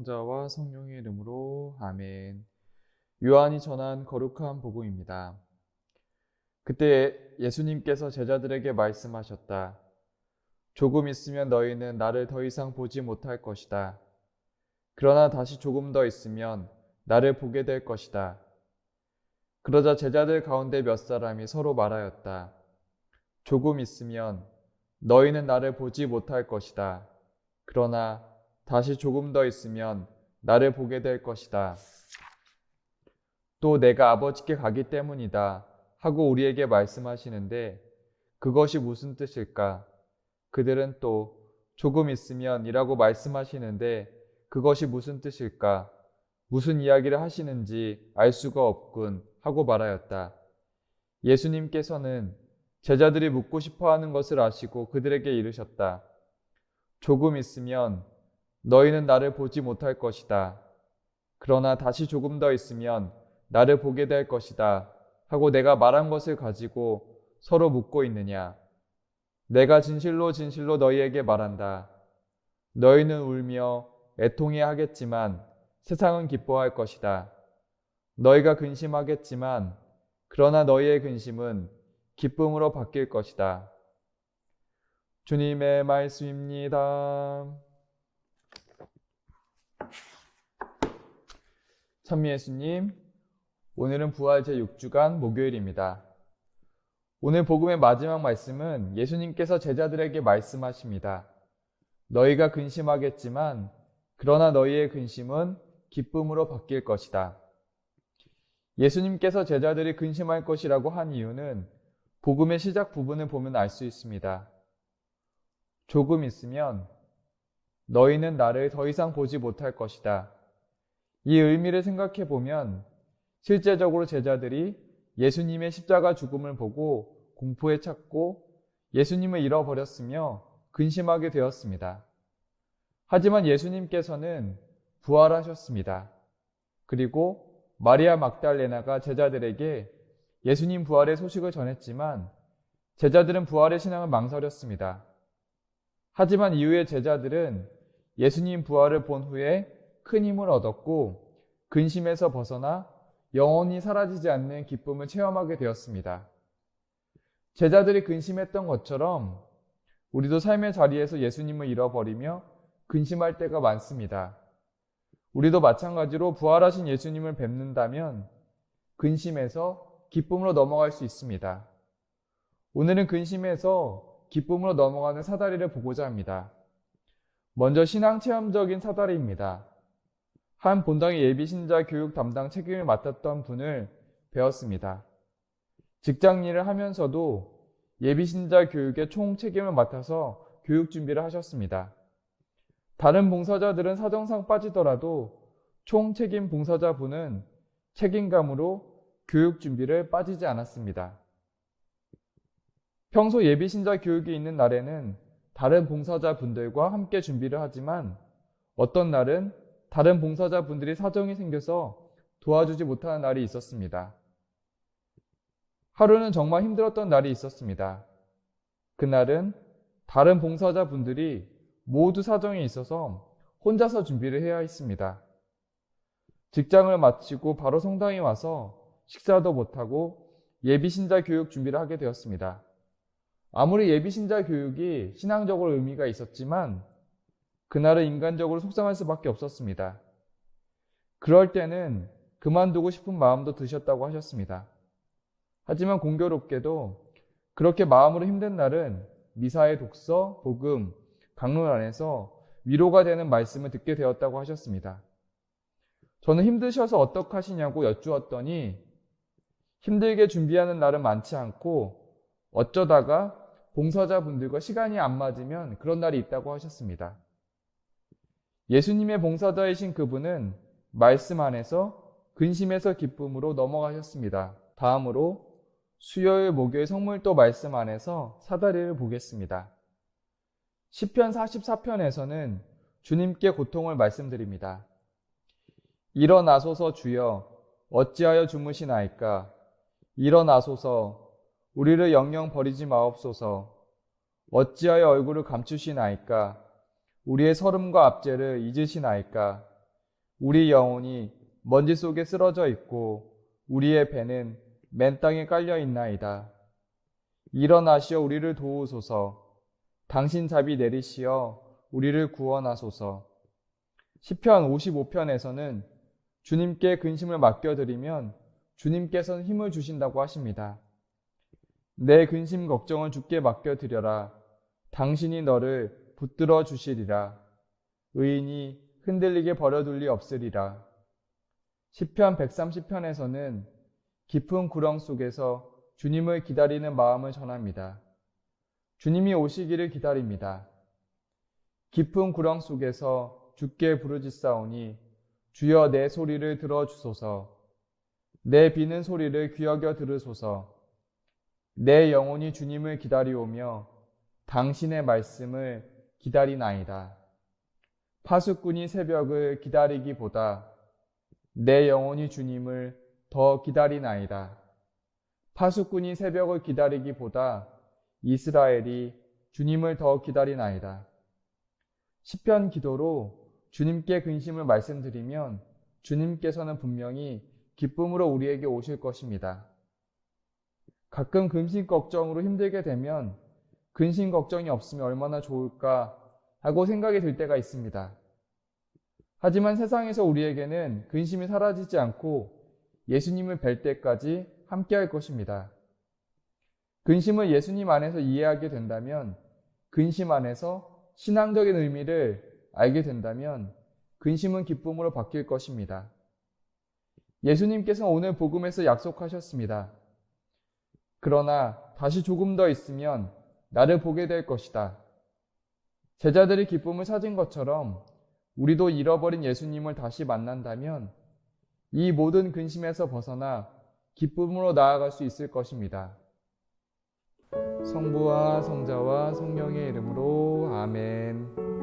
성자와 성령의 이름으로 아멘. 요한이 전한 거룩한 복음입니다. 그때 예수님께서 제자들에게 말씀하셨다. 조금 있으면 너희는 나를 더 이상 보지 못할 것이다. 그러나 다시 조금 더 있으면 나를 보게 될 것이다. 그러자 제자들 가운데 몇 사람이 서로 말하였다. 조금 있으면 너희는 나를 보지 못할 것이다. 그러나 다시 조금 더 있으면 나를 보게 될 것이다. 또 내가 아버지께 가기 때문이다 하고 우리에게 말씀하시는데 그것이 무슨 뜻일까? 그들은 또 조금 있으면 이라고 말씀하시는데 그것이 무슨 뜻일까? 무슨 이야기를 하시는지 알 수가 없군 하고 말하였다. 예수님께서는 제자들이 묻고 싶어 하는 것을 아시고 그들에게 이르셨다. 조금 있으면 너희는 나를 보지 못할 것이다. 그러나 다시 조금 더 있으면 나를 보게 될 것이다. 하고 내가 말한 것을 가지고 서로 묻고 있느냐? 내가 진실로 진실로 너희에게 말한다. 너희는 울며 애통해 하겠지만 세상은 기뻐할 것이다. 너희가 근심하겠지만 그러나 너희의 근심은 기쁨으로 바뀔 것이다. 주님의 말씀입니다. 찬미 예수님, 오늘은 부활 제6주간 목요일입니다. 오늘 복음의 마지막 말씀은 예수님께서 제자들에게 말씀하십니다. 너희가 근심하겠지만 그러나 너희의 근심은 기쁨으로 바뀔 것이다. 예수님께서 제자들이 근심할 것이라고 한 이유는 복음의 시작 부분을 보면 알 수 있습니다. 조금 있으면 너희는 나를 더 이상 보지 못할 것이다. 이 의미를 생각해 보면 실제적으로 제자들이 예수님의 십자가 죽음을 보고 공포에 찼고 예수님을 잃어버렸으며 근심하게 되었습니다. 하지만 예수님께서는 부활하셨습니다. 그리고 마리아 막달레나가 제자들에게 예수님 부활의 소식을 전했지만 제자들은 부활의 신앙을 망설였습니다. 하지만 이후에 제자들은 예수님 부활을 본 후에 큰 힘을 얻었고 근심에서 벗어나 영원히 사라지지 않는 기쁨을 체험하게 되었습니다. 제자들이 근심했던 것처럼 우리도 삶의 자리에서 예수님을 잃어버리며 근심할 때가 많습니다. 우리도 마찬가지로 부활하신 예수님을 뵙는다면 근심에서 기쁨으로 넘어갈 수 있습니다. 오늘은 근심에서 기쁨으로 넘어가는 사다리를 보고자 합니다. 먼저 신앙 체험적인 사다리입니다. 한 본당의 예비신자 교육 담당 책임을 맡았던 분을 배웠습니다. 직장 일을 하면서도 예비신자 교육의 총 책임을 맡아서 교육 준비를 하셨습니다. 다른 봉사자들은 사정상 빠지더라도 총 책임 봉사자분은 책임감으로 교육 준비를 빠지지 않았습니다. 평소 예비신자 교육이 있는 날에는 다른 봉사자분들과 함께 준비를 하지만 어떤 날은 다른 봉사자분들이 사정이 생겨서 도와주지 못하는 날이 있었습니다. 하루는 정말 힘들었던 날이 있었습니다. 그날은 다른 봉사자분들이 모두 사정이 있어서 혼자서 준비를 해야 했습니다. 직장을 마치고 바로 성당에 와서 식사도 못하고 예비신자 교육 준비를 하게 되었습니다. 아무리 예비신자 교육이 신앙적으로 의미가 있었지만 그날은 인간적으로 속상할 수밖에 없었습니다. 그럴 때는 그만두고 싶은 마음도 드셨다고 하셨습니다. 하지만 공교롭게도 그렇게 마음으로 힘든 날은 미사의 독서, 복음, 강론 안에서 위로가 되는 말씀을 듣게 되었다고 하셨습니다. 저는 힘드셔서 어떡하시냐고 여쭈었더니 힘들게 준비하는 날은 많지 않고 어쩌다가 봉사자분들과 시간이 안 맞으면 그런 날이 있다고 하셨습니다. 예수님의 봉사자이신 그분은 말씀 안에서 근심에서 기쁨으로 넘어가셨습니다. 다음으로 수요일, 목요일 성물도 말씀 안에서 사다리를 보겠습니다. 시편 44편에서는 주님께 고통을 말씀드립니다. 일어나소서 주여 어찌하여 주무시나이까? 일어나소서 우리를 영영 버리지 마옵소서. 어찌하여 얼굴을 감추시나이까? 우리의 서름과 압제를 잊으시나이까? 우리 영혼이 먼지 속에 쓰러져 있고 우리의 배는 맨 땅에 깔려 있나이다. 일어나시어 우리를 도우소서. 당신 자비 내리시어 우리를 구원하소서. 시편 55편에서는 주님께 근심을 맡겨드리면 주님께서는 힘을 주신다고 하십니다. 내 근심 걱정을 주께 맡겨드려라. 당신이 너를 붙들어 주시리라. 의인이 흔들리게 버려둘 리 없으리라. 시편 130편에서는 깊은 구렁 속에서 주님을 기다리는 마음을 전합니다. 주님이 오시기를 기다립니다. 깊은 구렁 속에서 주께 부르짖사오니 주여 내 소리를 들어주소서. 내 비는 소리를 귀여겨 들으소서. 내 영혼이 주님을 기다리오며 당신의 말씀을 기다리나이다. 파수꾼이 새벽을 기다리기보다 내 영혼이 주님을 더 기다리나이다. 파수꾼이 새벽을 기다리기보다 이스라엘이 주님을 더 기다리나이다. 시편 기도로 주님께 근심을 말씀드리면 주님께서는 분명히 기쁨으로 우리에게 오실 것입니다. 가끔 근심 걱정으로 힘들게 되면 근심 걱정이 없으면 얼마나 좋을까 하고 생각이 들 때가 있습니다. 하지만 세상에서 우리에게는 근심이 사라지지 않고 예수님을 뵐 때까지 함께 할 것입니다. 근심을 예수님 안에서 이해하게 된다면, 근심 안에서 신앙적인 의미를 알게 된다면 근심은 기쁨으로 바뀔 것입니다. 예수님께서 오늘 복음에서 약속하셨습니다. 그러나 다시 조금 더 있으면 나를 보게 될 것이다. 제자들이 기쁨을 찾은 것처럼 우리도 잃어버린 예수님을 다시 만난다면 이 모든 근심에서 벗어나 기쁨으로 나아갈 수 있을 것입니다. 성부와 성자와 성령의 이름으로 아멘.